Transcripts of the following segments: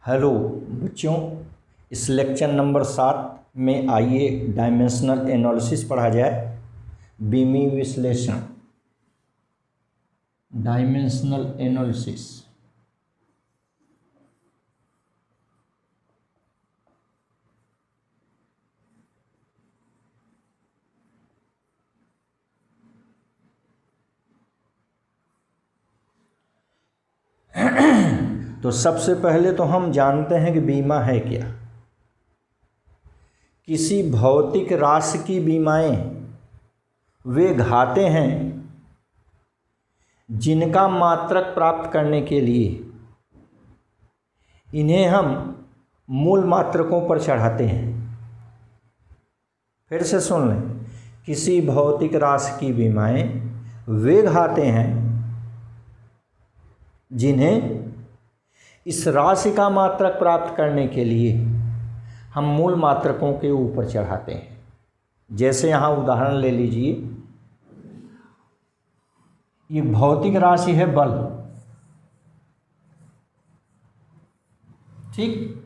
Hello बच्चों, इस lecture number 7 में आइए डायमेंशनल एनालिसिस पढ़ा जाए। बीमी विश्लेषण, डायमेंशनल एनालिसिस। तो सबसे पहले तो हम जानते हैं कि बीमा है क्या। किसी भौतिक राशि की बीमाएं वे घाते हैं जिनका मात्रक प्राप्त करने के लिए इन्हें हम मूल मात्रकों पर चढ़ाते हैं। फिर से सुन लें, किसी भौतिक राशि की बीमाएं वे घाते हैं जिन्हें इस राशि का मात्रक प्राप्त करने के लिए हम मूल मात्रकों के ऊपर चढ़ाते हैं। जैसे यहाँ उदाहरण ले लीजिए, ये भौतिक राशि है बल, ठीक।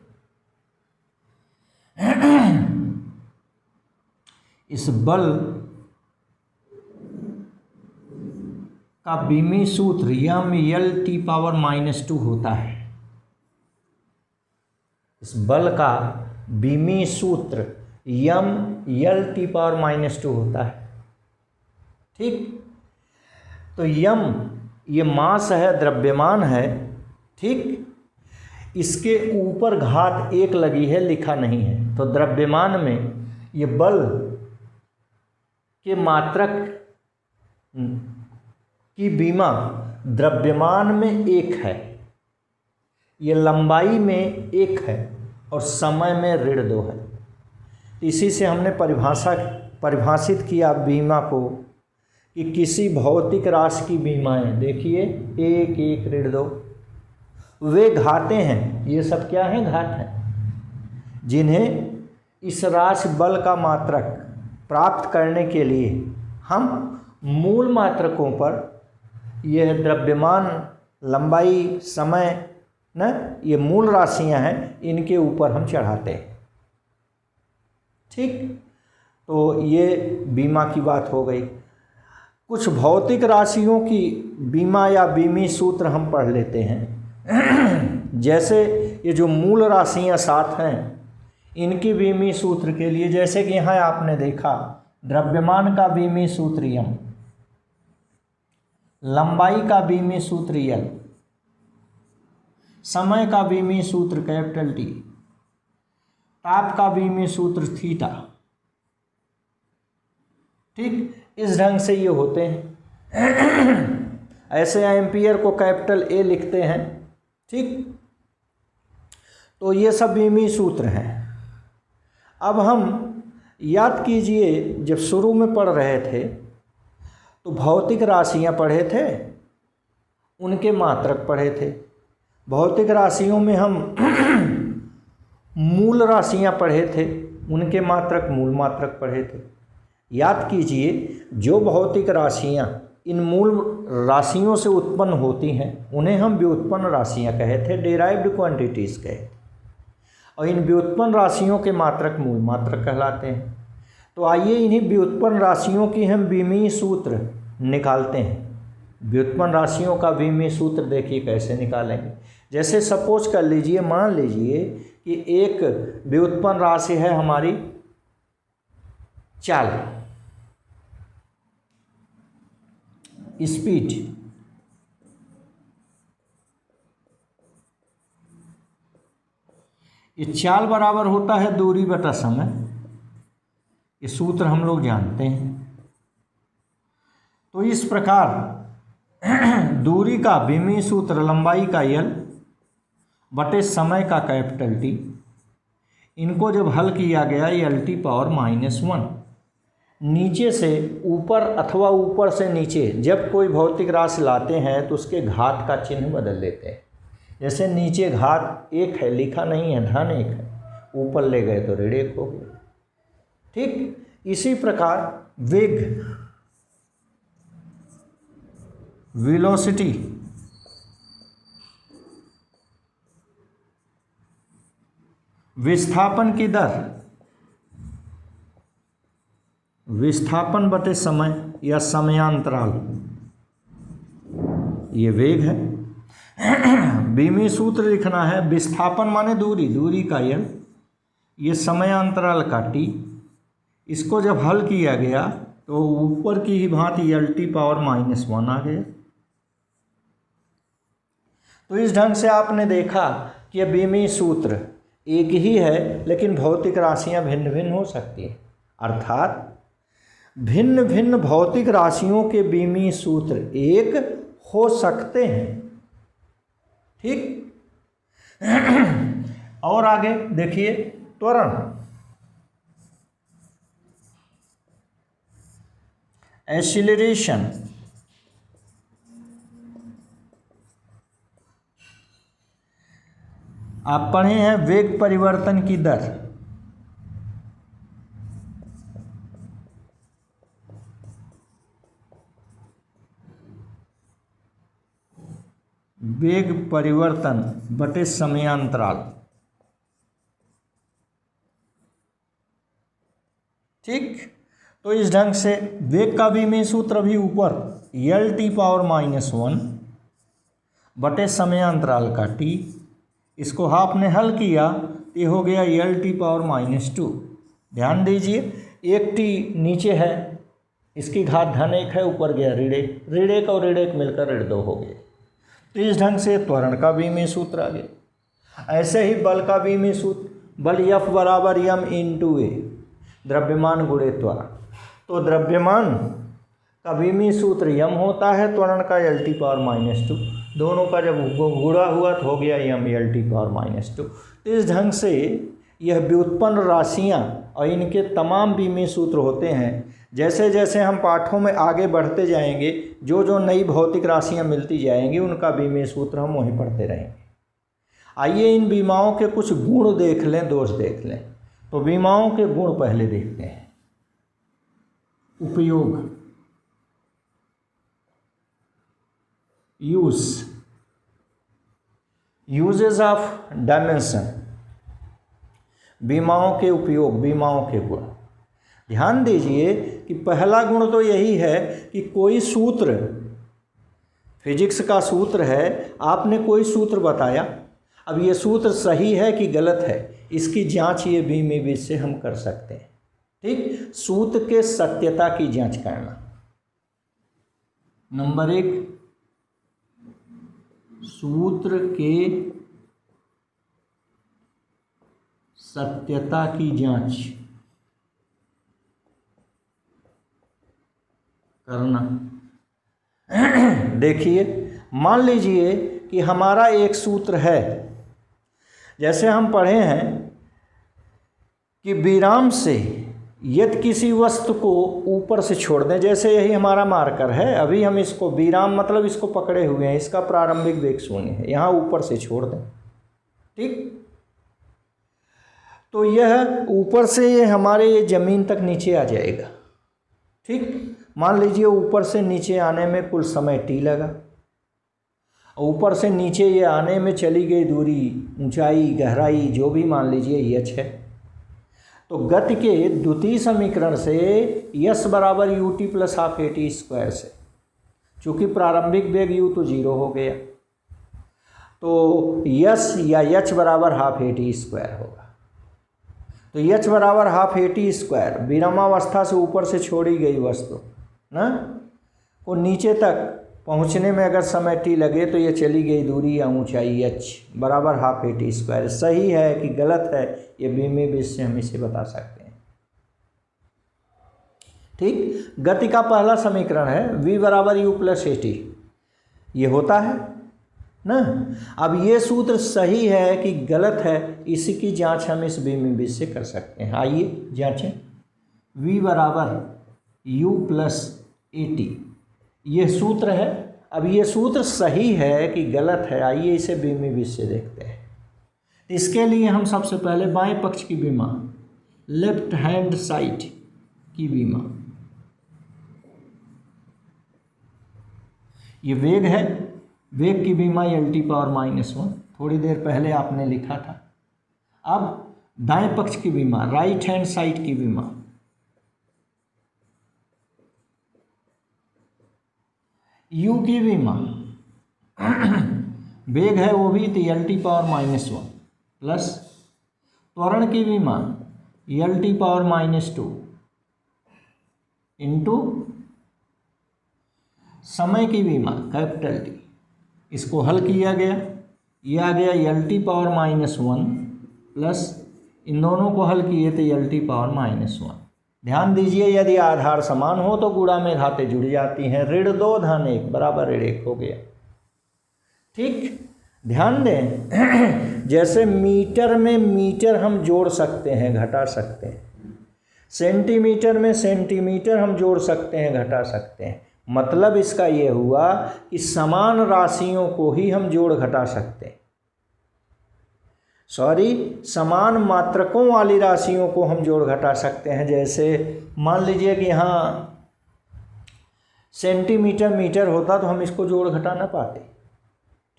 इस बल का बीमी सूत्र m(L)T⁻⁻2 होता है। इस बल का बीमी सूत्र m(L)T⁻⁻2 होता है, ठीक। तो m ये मास है, द्रव्यमान है, ठीक। इसके ऊपर घात 1 लगी है, लिखा नहीं है। तो द्रव्यमान में ये बल के मात्रक की बीमा द्रव्यमान में 1 है, ये लंबाई में 1 है और समय में ऋण 2 है। इसी से हमने परिभाषित किया बीमा को कि किसी भौतिक राशि की बीमाएं, देखिए 1 1 ऋण 2, वे घाते हैं। ये सब क्या हैं? घात हैं, जिन्हें इस राशि बल का मात्रक प्राप्त करने के लिए हम मूल मात्रकों पर, यह द्रव्यमान, लंबाई, समय न, ये मूल राशियां हैं, इनके ऊपर हम चढ़ाते हैं, ठीक। तो ये बीमा की बात हो गई। कुछ भौतिक राशियों की बीमा या बीमी सूत्र हम पढ़ लेते हैं। जैसे ये जो मूल राशियां 7 हैं, इनकी बीमी सूत्र के लिए, जैसे कि यहाँ आपने देखा, द्रव्यमान का बीमी सूत्र m, लंबाई का बीमी सूत्र L, समय का बीमी सूत्र T, ताप का बीमी सूत्र थीटा, ठीक। इस ढंग से ये होते हैं। ऐसे एम्पियर को A लिखते हैं, ठीक। तो ये सब बीमी सूत्र हैं। अब हम याद कीजिए, जब शुरू में पढ़ रहे थे तो भौतिक राशियां पढ़े थे, उनके मात्रक पढ़े थे। भौतिक राशियों में हम मूल राशियां पढ़े थे, उनके मात्रक, मूल मात्रक पढ़े थे। याद कीजिए, जो भौतिक राशियां इन मूल राशियों से उत्पन्न होती हैं, उन्हें हम व्युत्पन्न राशियां कहे थे, डेराइव्ड क्वांटिटीज कहे थे। और इन व्युत्पन्न राशियों के मात्रक मूल मात्रक कहलाते हैं। तो आइए इन्हीं व्युत्पन्न राशियों की हम बीमी सूत्र निकालते हैं। व्युत्पन्न राशियों का बीमी सूत्र देखिए कैसे निकालेंगे। जैसे सपोज कर लीजिए, मान लीजिए कि एक व्युत्पन्न राशि है हमारी चाल, स्पीड। ये चाल बराबर होता है दूरी बटा समय। ये सूत्र हम लोग जानते हैं। तो इस प्रकार दूरी का बीमी सूत्र लंबाई का L बटे समय का T, इनको जब हल किया गया L⁻⁻1, नीचे से ऊपर अथवा ऊपर से नीचे जब कोई भौतिक राशि लाते हैं तो उसके घात का चिन्ह बदल देते हैं। जैसे नीचे घात 1 है, लिखा नहीं है, धन 1 है, ऊपर ले गए तो ऋण 1 हो गया, ठीक। इसी प्रकार वेग, वेलोसिटी, विस्थापन की दर, विस्थापन बटे समय या समयांतराल, ये वेग है। बीमी सूत्र लिखना है, विस्थापन माने दूरी, दूरी का यल, ये समयांतराल का टी। इसको जब हल किया गया तो ऊपर की ही भांति L⁻⁻⁻⁻ आ गया। तो इस ढंग से आपने देखा कि यह बीमी सूत्र एक ही है, लेकिन भौतिक राशियां भिन्न भिन्न हो सकती हैं। अर्थात भिन्न भिन्न भौतिक राशियों के बीमी सूत्र एक हो सकते हैं। ठीक। और आगे देखिए, त्वरण, एक्सीलरेशन, आप पढ़े हैं वेग परिवर्तन की दर, वेग परिवर्तन बटे समयांतराल। ठीक। तो इस ढंग से वेग का बीमी सूत्र भी ऊपर L⁻⁻⁻⁻ बटे समयांतराल का t, इसको आपने हल किया तो ये हो गया L⁻⁻²। ध्यान दीजिए, एक t नीचे है, इसकी घात धन 1 है, ऊपर गया ऋण 1, ऋण 1 और ऋण 1 मिलकर ऋण 2 हो गए। तो इस ढंग से त्वरण का बीमी सूत्र आ गया। ऐसे ही बल का बीमी सूत्र, बल F बराबर m × a, द्रव्यमान गुणे त्वरण। तो द्रव्यमान का बीमी सूत्र m होता है, त्वरण का L⁻⁻², दोनों का जब गुणा हुआ तो हो गया m L⁻⁻²। तो इस ढंग से यह व्युत्पन्न राशियाँ और इनके तमाम बीमी सूत्र होते हैं। जैसे जैसे हम पाठों में आगे बढ़ते जाएंगे, जो जो नई भौतिक राशियाँ मिलती जाएंगी, उनका बीमी सूत्र हम वहीं पढ़ते रहेंगे। आइए इन बीमाओं के कुछ गुण देख लें, दोष देख लें। तो बीमाओं के गुण पहले देखते हैं। उपयोग, यूजेस ऑफ डायमेंशन, बीमाओं के उपयोग, बीमाओं के गुण। ध्यान दीजिए कि पहला गुण तो यही है कि कोई सूत्र, फिजिक्स का सूत्र है, आपने कोई सूत्र बताया, अब ये सूत्र सही है कि गलत है, इसकी जांच ये बीमी विधि से हम कर सकते हैं। ठीक। सूत्र के सत्यता की जांच करना। नंबर 1, सूत्र के सत्यता की जांच करना। देखिए, मान लीजिए कि हमारा एक सूत्र है, जैसे हम पढ़े हैं कि विराम से यदि किसी वस्तु को ऊपर से छोड़ दें, जैसे यही हमारा मार्कर है, अभी हम इसको विराम मतलब इसको पकड़े हुए हैं, इसका प्रारंभिक वेग 0 है, यहाँ ऊपर से छोड़ दें। ठीक। तो यह ऊपर से ये हमारे ये ज़मीन तक नीचे आ जाएगा। ठीक। मान लीजिए ऊपर से नीचे आने में कुल समय t लगा, ऊपर से नीचे ये आने में चली गई दूरी, ऊंचाई, गहराई, जो भी मान लीजिए h है। तो गति के द्वितीय समीकरण से s बराबर ut + ½ at² से, चूँकि प्रारंभिक वेग u तो 0 हो गया, तो s या h बराबर ½ at² होगा। तो h बराबर ½ at², विरामावस्था से ऊपर से छोड़ी गई वस्तु ना को नीचे तक पहुंचने में अगर समय t लगे तो ये चली गई दूरी या ऊंचाई h बराबर ½ at²। सही है कि गलत है, ये बीमी विधि से हम इसे बता सकते हैं। ठीक। गति का पहला समीकरण है v बराबर u + at, ये होता है ना। अब ये सूत्र सही है कि गलत है, इसी की जांच हम इस बीमी विधि से कर सकते हैं। आइए जांचें। v बराबर u + at, ये सूत्र है। अब ये सूत्र सही है कि गलत है, आइए इसे बीमी विधि से देखते हैं। इसके लिए हम सबसे पहले बाएं पक्ष की बीमा, लेफ्ट हैंड साइड की बीमा, ये वेग है, वेग की बीमा L⁻⁻⁻1, थोड़ी देर पहले आपने लिखा था। अब दाएं पक्ष की विमा, राइट हैंड साइड की विमा, u की विमा वेग है वो भी तो l⁻⁻1 प्लस त्वरण की विमा l⁻⁻2 इंटू समय की विमा कैपिटल T। इसको हल किया गया, ये आ गया l⁻⁻1 प्लस इन दोनों को हल किए तो l⁻⁻1। ध्यान दीजिए यदि आधार समान हो तो गुणा में घातें जुड़ जाती हैं। ऋण 2 धन 1 बराबर ऋण 1 हो गया। ठीक, ध्यान दें जैसे मीटर में मीटर हम जोड़ सकते हैं घटा सकते हैं, सेंटीमीटर में सेंटीमीटर हम जोड़ सकते हैं घटा सकते हैं। मतलब इसका ये हुआ कि समान राशियों को ही हम जोड़ घटा सकते हैं, समान मात्रकों वाली राशियों को हम जोड़ घटा सकते हैं। जैसे मान लीजिए कि यहाँ सेंटीमीटर मीटर होता तो हम इसको जोड़ घटा ना पाते।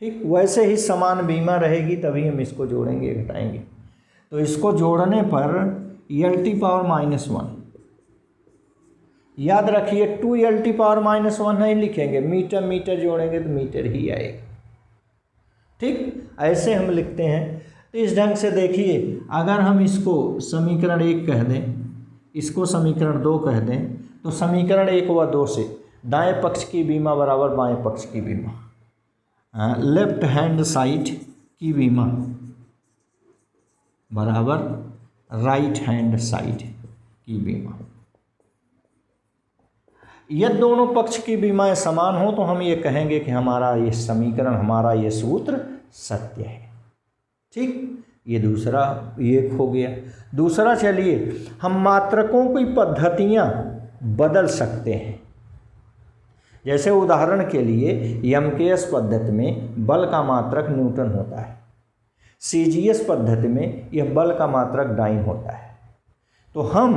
ठीक, वैसे ही समान बीमा रहेगी तभी हम इसको जोड़ेंगे घटाएंगे। तो इसको जोड़ने पर l⁻⁻1, याद रखिए 2l⁻⁻1 नहीं लिखेंगे, मीटर मीटर जोड़ेंगे तो मीटर ही आएगा। ठीक, ऐसे हम लिखते हैं। तो इस ढंग से देखिए, अगर हम इसको समीकरण 1 कह दें, इसको समीकरण 2 कह दें, तो समीकरण 1 व 2 से दाएं पक्ष की बीमा बराबर बाएं पक्ष की बीमा, लेफ्ट हैंड साइड की बीमा बराबर राइट हैंड साइड की बीमा। यदि दोनों पक्ष की बीमाएं समान हो तो हम ये कहेंगे कि हमारा ये समीकरण, हमारा ये सूत्र सत्य है। ठीक, ये दूसरा एक हो गया। दूसरा, चलिए हम मात्रकों की पद्धतियां बदल सकते हैं। जैसे उदाहरण के लिए यमकेएस पद्धति में बल का मात्रक न्यूटन होता है, सीजीएस पद्धति में यह बल का मात्रक डाइन होता है। तो हम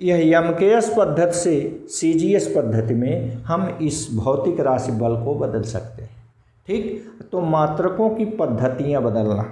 यह यमकेएस पद्धति से सीजीएस पद्धति में हम इस भौतिक राशि बल को बदल सकते हैं। ठीक, तो मात्रकों की पद्धतियां बदलना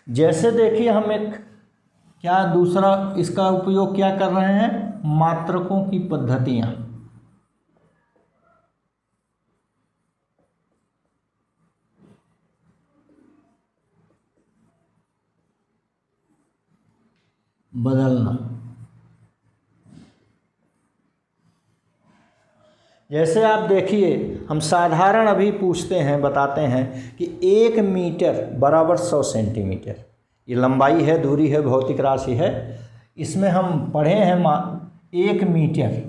जैसे देखिए हम एक क्या दूसरा इसका उपयोग क्या कर रहे हैं, मात्रकों की पद्धतियां। बदलना, जैसे आप देखिए हम साधारण अभी पूछते हैं, बताते हैं कि 1 मीटर बराबर 100 सेंटीमीटर, ये लंबाई है, दूरी है, भौतिक राशि है। इसमें हम पढ़े हैं 1 मीटर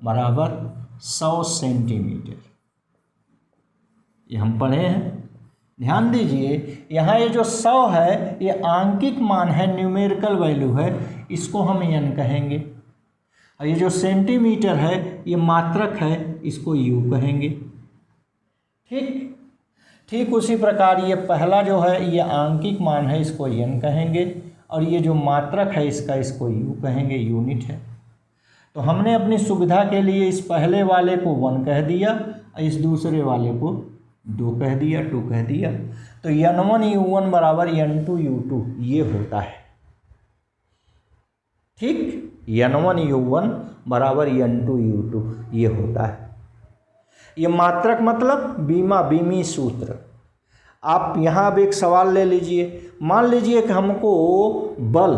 बराबर 100 सेंटीमीटर, ये हम पढ़े हैं। ध्यान दीजिए यहाँ ये जो 100 है ये आंकिक मान है, न्यूमेरिकल वैल्यू है, इसको हम n कहेंगे। और ये जो सेंटीमीटर है ये मात्रक है, इसको u कहेंगे। ठीक, ठीक उसी प्रकार ये पहला जो है ये आंकिक मान है, इसको n कहेंगे। और ये जो मात्रक है इसका, इसको u कहेंगे, यूनिट है। तो हमने अपनी सुविधा के लिए इस पहले वाले को 1 कह दिया और इस दूसरे वाले को 2 कह दिया, 2 कह दिया। तो n1 u1 बराबर n2 u2 ये होता है। ठीक, n1 u1 बराबर n2 u2 ये होता है। ये मात्रक मतलब बीमा, बीमी सूत्र। आप यहाँ अब एक सवाल ले लीजिए, मान लीजिए कि हमको बल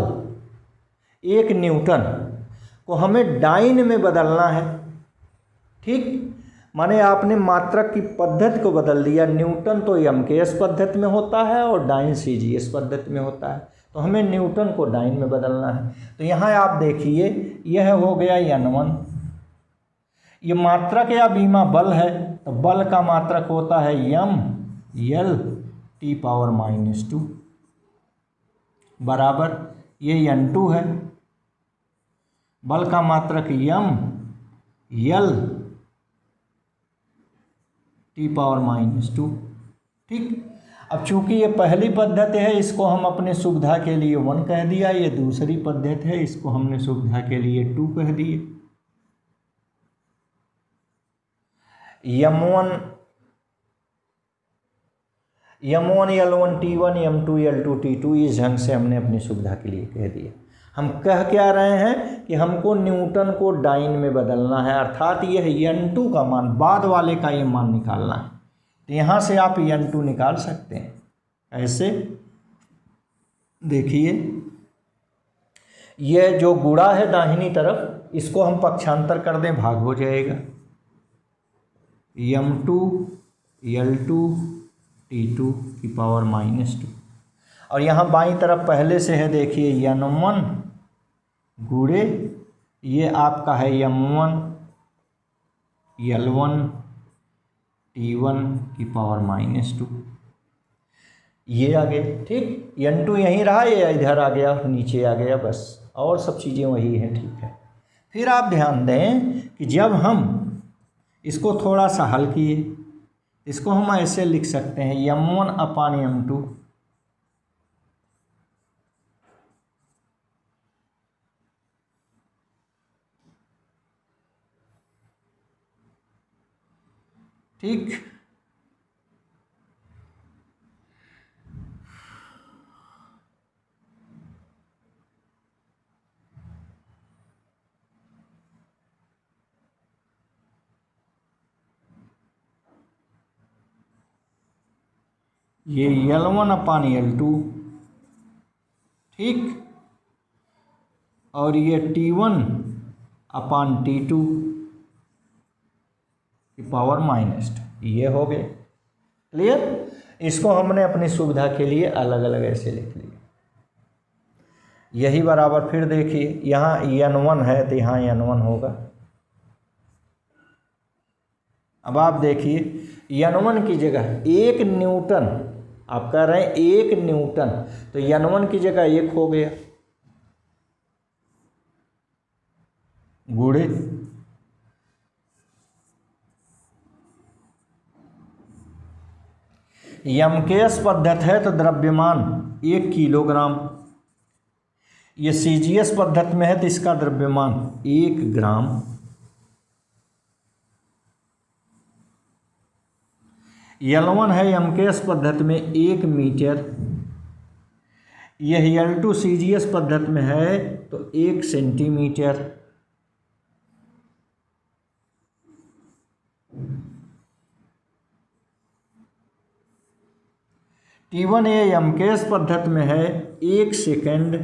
1 न्यूटन को हमें डाइन में बदलना है, ठीक। माने आपने मात्रक की पद्धति को बदल दिया, न्यूटन तो एमकेएस पद्धति में होता है और डाइन सीजीएस पद्धति में होता है, तो हमें न्यूटन को डाइन में बदलना है। तो यहाँ आप देखिए, यह हो गया n1, ये मात्रक या बीमा बल है, तो बल का मात्रक होता है m l T⁻⁻2 बराबर ये n2 है, बल का मात्रक m l T⁻⁻2, ठीक। अब चूंकि ये पहली पद्धति है, इसको हम अपने सुविधा के लिए 1 कह दिया, ये दूसरी पद्धति है, इसको हमने सुविधा के लिए 2 कह दिए। m1 L1 T1 m2 L2 T2 इस ढंग से हमने अपनी सुविधा के लिए कह दिया। हम कह क्या रहे हैं कि हमको न्यूटन को डाइन में बदलना है, अर्थात यह n2 का मान, बाद वाले का ये मान निकालना है। तो यहाँ से आप n2 निकाल सकते हैं, ऐसे देखिए, यह जो गुणा है दाहिनी तरफ, इसको हम पक्षांतर कर दें, भाग हो जाएगा, m2 L2 T⁻⁻2। और यहाँ बाईं तरफ पहले से है, देखिए n1 गुणे ये आपका है m1 L1 T⁻⁻2, ये आ गया, ठीक। n2 यहीं रहा, ये इधर आ गया, नीचे आ गया, बस, और सब चीज़ें वही हैं, ठीक है। फिर आप ध्यान दें कि जब हम इसको थोड़ा सा हल किए, इसको हम ऐसे लिख सकते हैं m1/m2 ठीक। ये L1/L2, ठीक, और ये T1/T2 की पावर -2, ये हो गए, क्लियर। इसको हमने अपनी सुविधा के लिए अलग अलग ऐसे लिख लिया। यही बराबर फिर देखिए, यहाँ n1 है तो यहाँ n1 होगा। अब आप देखिए n1 की जगह 1 न्यूटन, आप कह रहे हैं 1 न्यूटन, तो n1 की जगह 1 हो गया, गुणे एमकेएस पद्धति है तो द्रव्यमान 1 किलोग्राम, ये सीजीएस पद्धति में है तो इसका द्रव्यमान 1 ग्राम। L1 है एमकेएस पद्धति में 1 मीटर, यह L2 सीजीएस पद्धति में है तो 1 सेंटीमीटर। T1 ये एमकेएस पद्धति में है 1 सेकंड,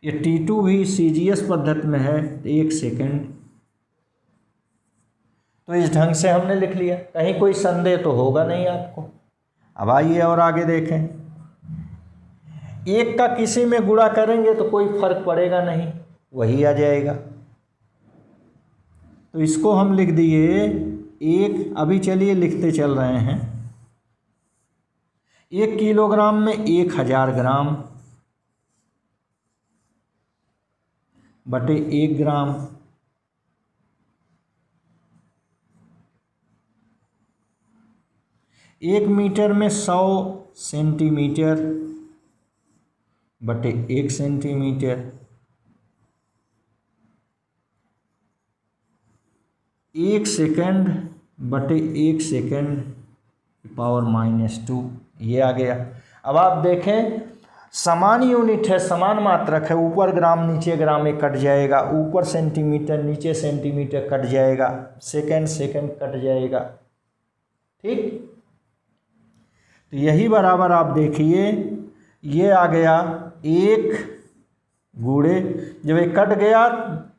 ये T2 भी सीजीएस पद्धति में है 1 सेकंड। तो इस ढंग से हमने लिख लिया, कहीं कोई संदेह तो होगा नहीं आपको। अब आइए और आगे देखें, 1 का किसी में गुणा करेंगे तो कोई फर्क पड़ेगा नहीं, वही आ जाएगा। तो इसको हम लिख दिए 1, अभी चलिए लिखते चल रहे हैं, 1 किलोग्राम में 1000 ग्राम बटे 1 ग्राम, 1 मीटर में 100 सेंटीमीटर बटे 1 सेंटीमीटर, 1 सेकंड बटे 1 सेकंड पावर -2, ये आ गया। अब आप देखें समान यूनिट है, समान मात्रक है, ऊपर ग्राम नीचे ग्राम में कट जाएगा, ऊपर सेंटीमीटर नीचे सेंटीमीटर कट जाएगा, सेकंड सेकंड कट जाएगा। ठीक, तो यही बराबर आप देखिए ये आ गया 1 गुणे, जब ये कट गया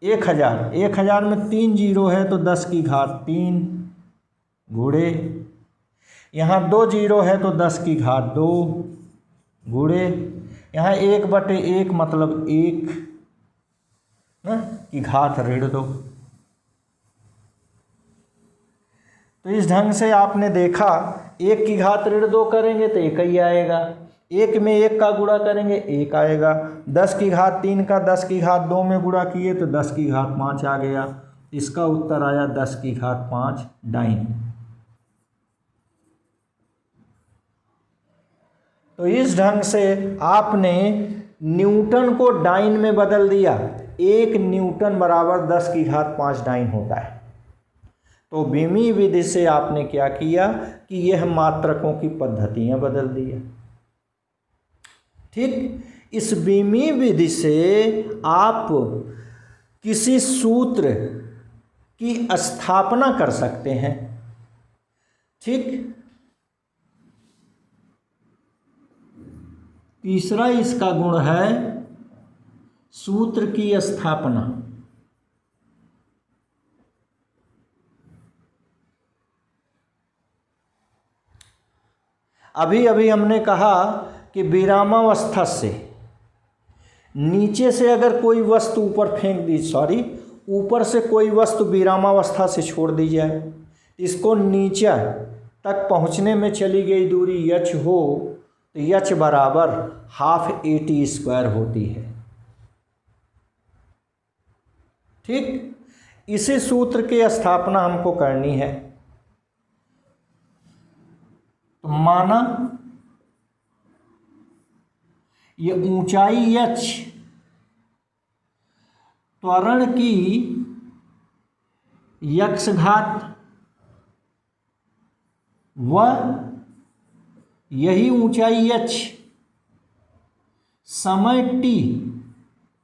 1000, 1000 में 3 जीरो है तो 10 की घात 3 गुणे, यहाँ 2 जीरो है तो 10 की घात 2 गुणे, यहाँ 1/1 मतलब 1 की घात ऋण 2। तो इस ढंग से आपने देखा 1 की घात ऋण 2 करेंगे तो 1 ही आएगा, 1 में 1 का गुणा करेंगे 1 आएगा, 10 की घात 3 का 10 की घात 2 में गुणा किए तो 10 की घात 5 आ गया। इसका उत्तर आया 10 की घात 5 डाइन। तो इस ढंग से आपने न्यूटन को डाइन में बदल दिया। 1 न्यूटन बराबर 10 की घात 5 डाइन होता है। तो बीमी विधि से आपने क्या किया कि यह मात्रकों की पद्धतियां बदल दिया। ठीक, इस बीमी विधि से आप किसी सूत्र की स्थापना कर सकते हैं। ठीक, तीसरा इसका गुण है सूत्र की स्थापना। अभी अभी हमने कहा कि विरामावस्था से नीचे से अगर कोई वस्तु ऊपर फेंक दी, ऊपर से कोई वस्तु विरामावस्था से छोड़ दी जाए, इसको नीचे तक पहुंचने में चली गई दूरी h हो तो h बराबर ½ AT² होती है। ठीक, इसी सूत्र की स्थापना हमको करनी है। तो माना ये ऊंचाई h त्वरण की x घात व यही ऊंचाई h समय t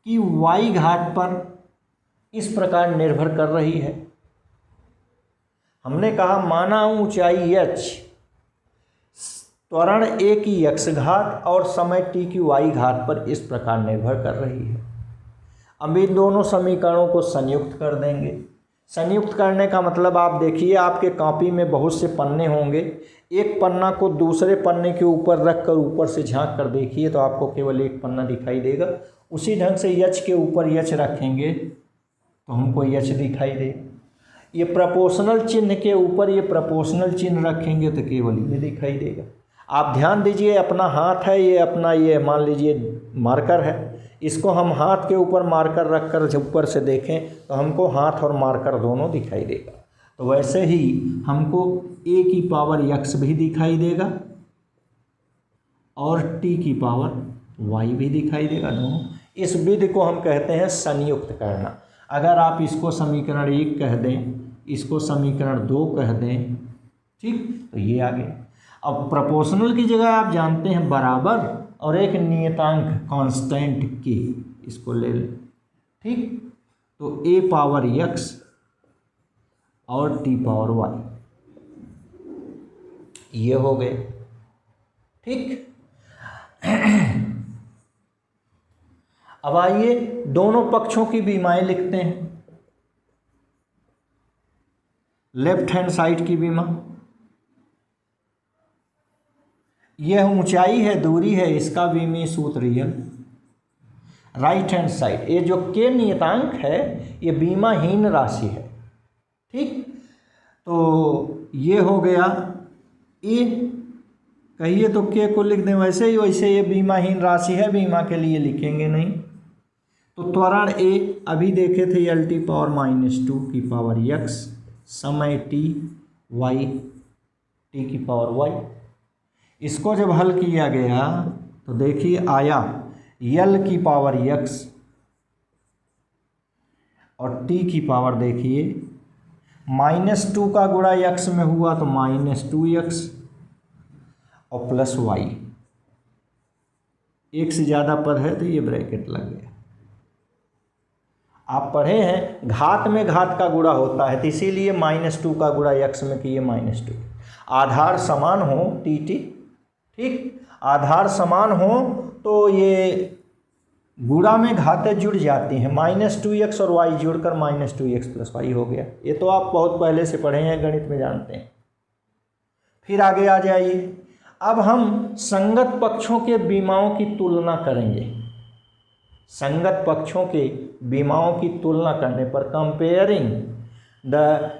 की y घात पर इस प्रकार निर्भर कर रही है। हमने कहा माना ऊंचाई h त्वरण a की x घात और समय t की y घात पर इस प्रकार निर्भर कर रही है। अब इन दोनों समीकरणों को संयुक्त कर देंगे। संयुक्त करने का मतलब आप देखिए आपके कॉपी में बहुत से पन्ने होंगे, एक पन्ना को दूसरे पन्ने के ऊपर रख कर ऊपर से झांक कर देखिए तो आपको केवल एक पन्ना दिखाई देगा। उसी ढंग से h के ऊपर h रखेंगे तो हमको h दिखाई देगा। ये प्रपोर्शनल चिन्ह के ऊपर ये प्रपोर्शनल चिन्ह रखेंगे तो केवल ये दिखाई देगा। आप ध्यान दीजिए, अपना हाथ है ये, अपना ये मान लीजिए मार्कर है, इसको हम हाथ के ऊपर मार्कर रख कर जब ऊपर से देखें तो हमको हाथ और मार्कर दोनों दिखाई देगा। तो वैसे ही हमको a की पावर x भी दिखाई देगा और t की पावर y भी दिखाई देगा, दोनों। इस विधि को हम कहते हैं संयुक्त करना। अगर आप इसको समीकरण 1 कह दें, इसको समीकरण 2 कह दें, ठीक, तो ये आ गया। अब प्रोपोर्शनल की जगह आप जानते हैं बराबर और एक नियतांक कांस्टेंट के, इसको ले लें। ठीक, तो a पावर x और t पावर y ये हो गए। ठीक, अब आइए दोनों पक्षों की बीमाएं लिखते हैं। लेफ्ट हैंड साइड की बीमा, यह ऊंचाई है, दूरी है, इसका बीमी सूत्र रियल। राइट हैंड साइड, ये जो के नियतांक है ये बीमाहीन राशि है। ठीक, तो ये हो गया ए, कहिए तो के को लिख दें वैसे ही, वैसे ये बीमाहीन राशि है, बीमा के लिए लिखेंगे नहीं। तो त्वरण ए अभी देखे थे lt पावर -2 की पावर x, समय t y, t की पावर y। इसको जब हल किया गया तो देखिए आया l की पावर x और t की पावर देखिए -2 का गुणा x में हुआ तो -2x और प्लस y। एक से ज़्यादा पद है तो ये ब्रैकेट लग गया। आप पढ़े हैं घात में घात का गुणा होता है, तो इसीलिए -2 का गुणा x में किए -2। आधार समान हो टी, ठीक, आधार समान हो तो ये गुणा में घातें जुड़ जाती हैं। -2x और y जोड़कर -2x + y हो गया। ये तो आप बहुत पहले से पढ़े हैं, गणित में जानते हैं। फिर आगे आ जाइए। अब हम संगत पक्षों के बीमाओं की तुलना करेंगे। संगत पक्षों के बीमाओं की तुलना करने पर comparing the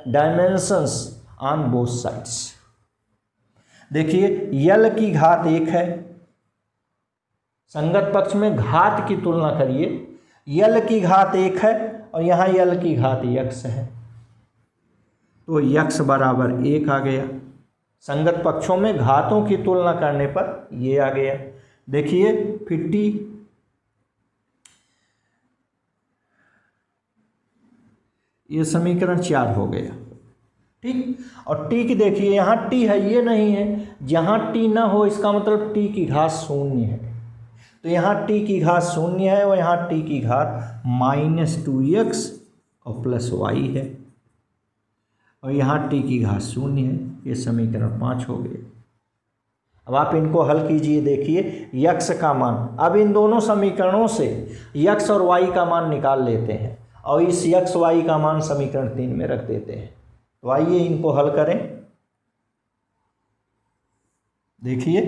dimensions on both sides. देखिए यल की घात 1 है, संगत पक्ष में घात की तुलना करिए। यल की घात 1 है और यहाँ यल की घात x है, तो x बराबर 1 आ गया। संगत पक्षों में घातों की तुलना करने पर ये आ गया। देखिए फिर t, ये समीकरण 4 हो गया, ठीक। और t की देखिए यहाँ t है, ये नहीं है। जहाँ t ना हो इसका मतलब t की घात 0 है, तो यहाँ t की घात 0 है और यहाँ t की घात -2x और +y है, और यहाँ t की घात 0 है। ये समीकरण 5 हो गए। अब आप इनको हल कीजिए। देखिए x का मान, अब इन दोनों समीकरणों से x और y का मान निकाल लेते हैं और इस x y का मान समीकरण 3 में रख देते हैं। तो आइए इनको हल करें। देखिए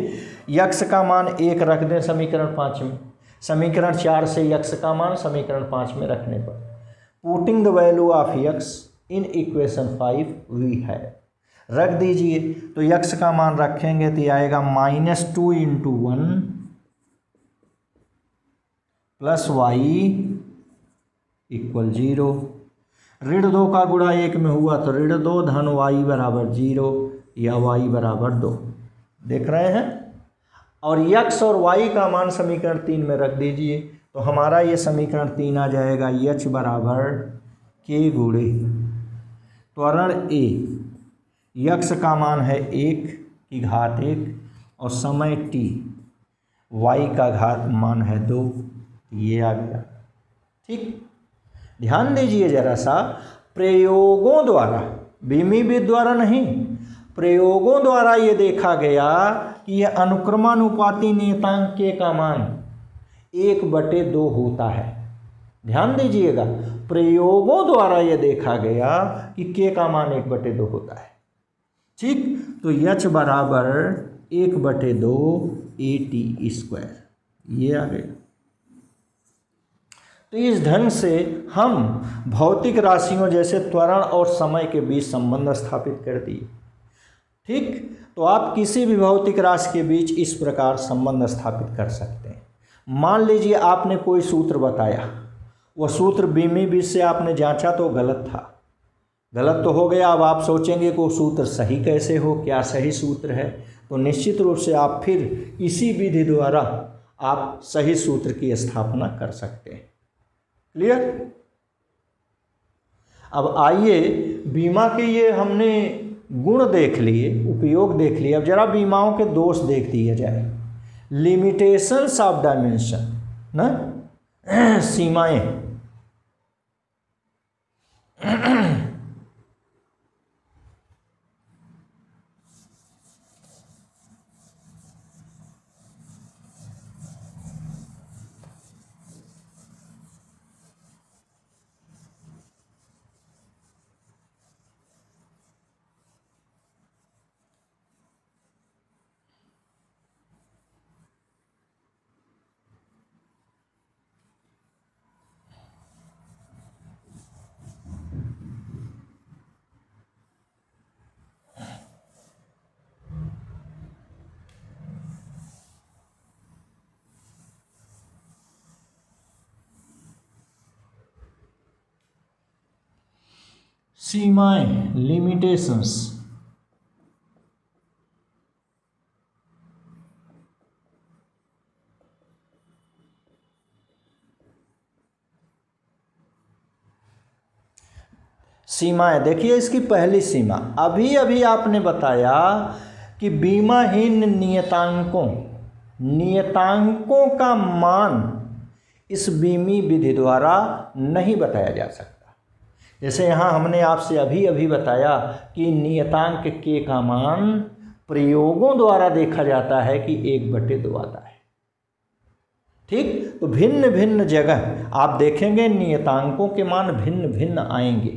x का मान 1 रख दें समीकरण 5 में, समीकरण 4 से x का मान समीकरण 5 में रखने पर putting the value of x in equation 5 वी है, रख दीजिए। तो x का मान रखेंगे तो आएगा -2 × 1 + y = 0। ऋण 2 का गुणा 1 में हुआ तो ऋण 2 धन y बराबर 0 या y बराबर 2, देख रहे हैं। और x और y का मान समीकरण 3 में रख दीजिए, तो हमारा ये समीकरण 3 आ जाएगा। h बराबर k गुणे त्वरण a, x का मान है 1 की घात 1 और समय t, y का घात मान है 2, ये आ गया, ठीक। ध्यान दीजिए जरा सा, प्रयोगों द्वारा, बीमीविद द्वारा नहीं, प्रयोगों द्वारा ये देखा गया कि यह अनुक्रमानुपाती नियतांक k का मान 1/2 होता है। ध्यान दीजिएगा, प्रयोगों द्वारा यह देखा गया कि k का मान 1/2 होता है, ठीक। तो h बराबर 1/2 at², ये आ गया। तो इस ढंग से हम भौतिक राशियों जैसे त्वरण और समय के बीच संबंध स्थापित कर दिए, ठीक। तो आप किसी भी भौतिक राशि के बीच इस प्रकार संबंध स्थापित कर सकते हैं। मान लीजिए आपने कोई सूत्र बताया, वह सूत्र बीमीविद से आपने जांचा तो गलत था, गलत तो हो गया। अब आप सोचेंगे कि वो सूत्र सही कैसे हो, क्या सही सूत्र है, तो निश्चित रूप से आप फिर इसी विधि द्वारा आप सही सूत्र की स्थापना कर सकते हैं। क्लियर। अब आइए बीमा के ये हमने गुण देख लिए, उपयोग देख लिए, अब जरा बीमाओं के दोष देख दिए जाए। लिमिटेशंस ऑफ डायमेंशन ना, सीमाएं। सीमाएं, लिमिटेशंस। सीमाएं देखिए, इसकी पहली सीमा अभी अभी आपने बताया कि बीमाहीन नियतांकों नियतांकों का मान इस बीमी विधि द्वारा नहीं बताया जा सकता। जैसे यहाँ हमने आपसे अभी अभी बताया कि नियतांक के का मान प्रयोगों द्वारा देखा जाता है कि 1/2 आता है। ठीक, तो भिन्न भिन्न जगह आप देखेंगे नियतांकों के मान भिन्न भिन्न आएंगे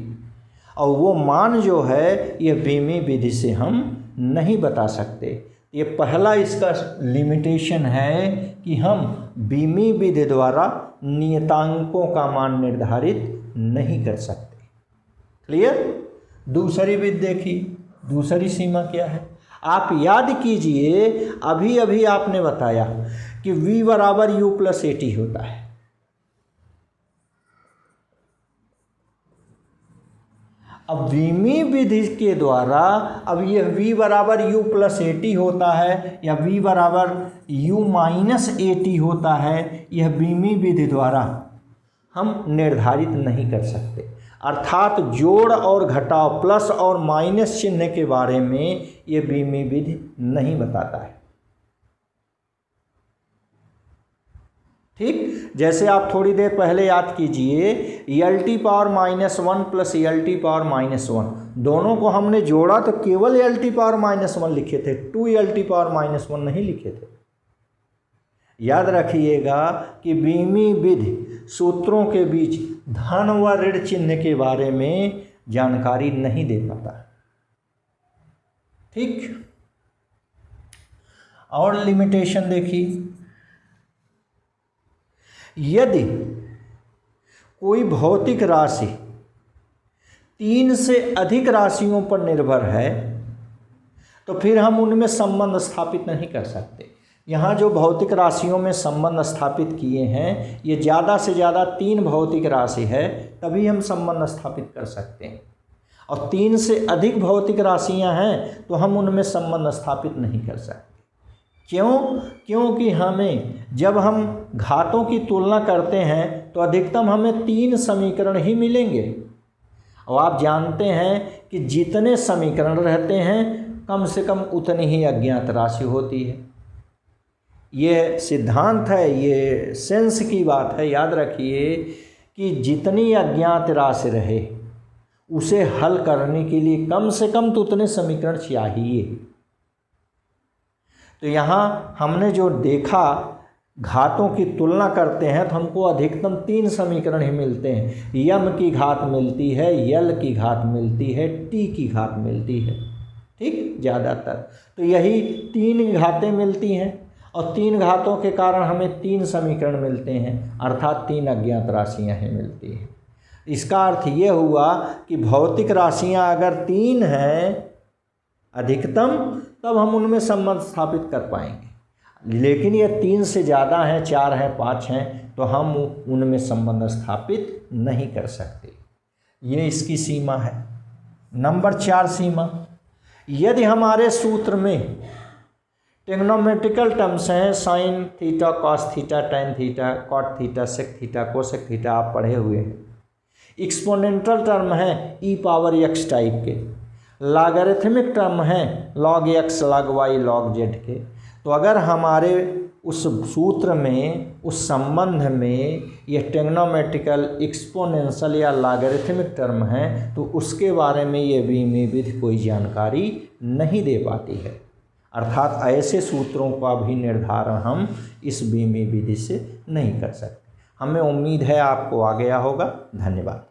और वो मान जो है ये बीमी विधि से हम नहीं बता सकते। ये पहला इसका लिमिटेशन है कि हम बीमी विधि द्वारा नियतांकों का मान निर्धारित नहीं कर सकते। क्लियर? दूसरी विधि देखिए, दूसरी सीमा क्या है? आप याद कीजिए अभी अभी आपने बताया कि v बराबर u प्लस AT होता है। अब बीमी विधि के द्वारा अब यह v बराबर u प्लस AT होता है या v बराबर u माइनस AT होता है, यह बीमी विधि द्वारा हम निर्धारित नहीं कर सकते। अर्थात जोड़ और घटाव, प्लस और माइनस चिन्ह के बारे में ये बीमी विधि नहीं बताता है। ठीक, जैसे आप थोड़ी देर पहले याद कीजिए lt power -1 plus lt power -1 दोनों को हमने जोड़ा तो केवल lt पावर -1 लिखे थे, 2lt पावर -1 नहीं लिखे थे। याद रखिएगा कि बीमी विधि सूत्रों के बीच धन व ऋण चिन्ह के बारे में जानकारी नहीं दे पाता। ठीक, और लिमिटेशन देखिए, यदि कोई भौतिक राशि 3 से अधिक राशियों पर निर्भर है तो फिर हम उनमें संबंध स्थापित नहीं कर सकते। यहाँ जो भौतिक राशियों में संबंध स्थापित किए हैं ये ज़्यादा से ज़्यादा 3 भौतिक राशि है, तभी हम संबंध स्थापित कर सकते हैं। और 3 से अधिक भौतिक राशियाँ हैं तो हम उनमें संबंध स्थापित नहीं कर सकते। क्यों? क्योंकि हमें जब हम घातों की तुलना करते हैं तो अधिकतम हमें 3 समीकरण ही मिलेंगे। और आप जानते हैं कि जितने समीकरण रहते हैं कम से कम उतनी ही अज्ञात राशि होती है। ये सिद्धांत है, ये सेंस की बात है। याद रखिए कि जितनी अज्ञात राशि रहे उसे हल करने के लिए कम से कम तो उतने समीकरण चाहिए। तो यहाँ हमने जो देखा घातों की तुलना करते हैं तो हमको अधिकतम 3 समीकरण ही मिलते हैं। यम की घात मिलती है, यल की घात मिलती है, टी की घात मिलती है। ठीक, ज़्यादातर तो यही 3 घातें मिलती हैं और 3 घातों के कारण हमें 3 समीकरण मिलते हैं, अर्थात 3 अज्ञात राशियां ही मिलती हैं। इसका अर्थ ये हुआ कि भौतिक राशियां अगर 3 हैं अधिकतम तब हम उनमें संबंध स्थापित कर पाएंगे, लेकिन ये 3 से ज़्यादा हैं, 4 हैं, 5 हैं तो हम उनमें संबंध स्थापित नहीं कर सकते। ये इसकी सीमा है। नंबर 4 सीमा, यदि हमारे सूत्र में ट्रिग्नोमेट्रिकल टर्म्स हैं sine theta, cos theta, tan theta, cot theta, sec theta, cosec theta आप पढ़े हुए हैं। एक्सपोनेंटल टर्म है e पावर x टाइप के, लॉगरिथमिक टर्म है log x, log y, log z के। तो अगर हमारे उस सूत्र में, उस संबंध में ये ट्रिग्नोमेट्रिकल, एक्सपोनेंशियल या लॉगरिथमिक टर्म है तो उसके बारे में ये बीमी विधि कोई जानकारी नहीं दे पाती है। अर्थात ऐसे सूत्रों का भी निर्धारण हम इस बीमी विधि से नहीं कर सकते। हमें उम्मीद है आपको आ गया होगा। धन्यवाद।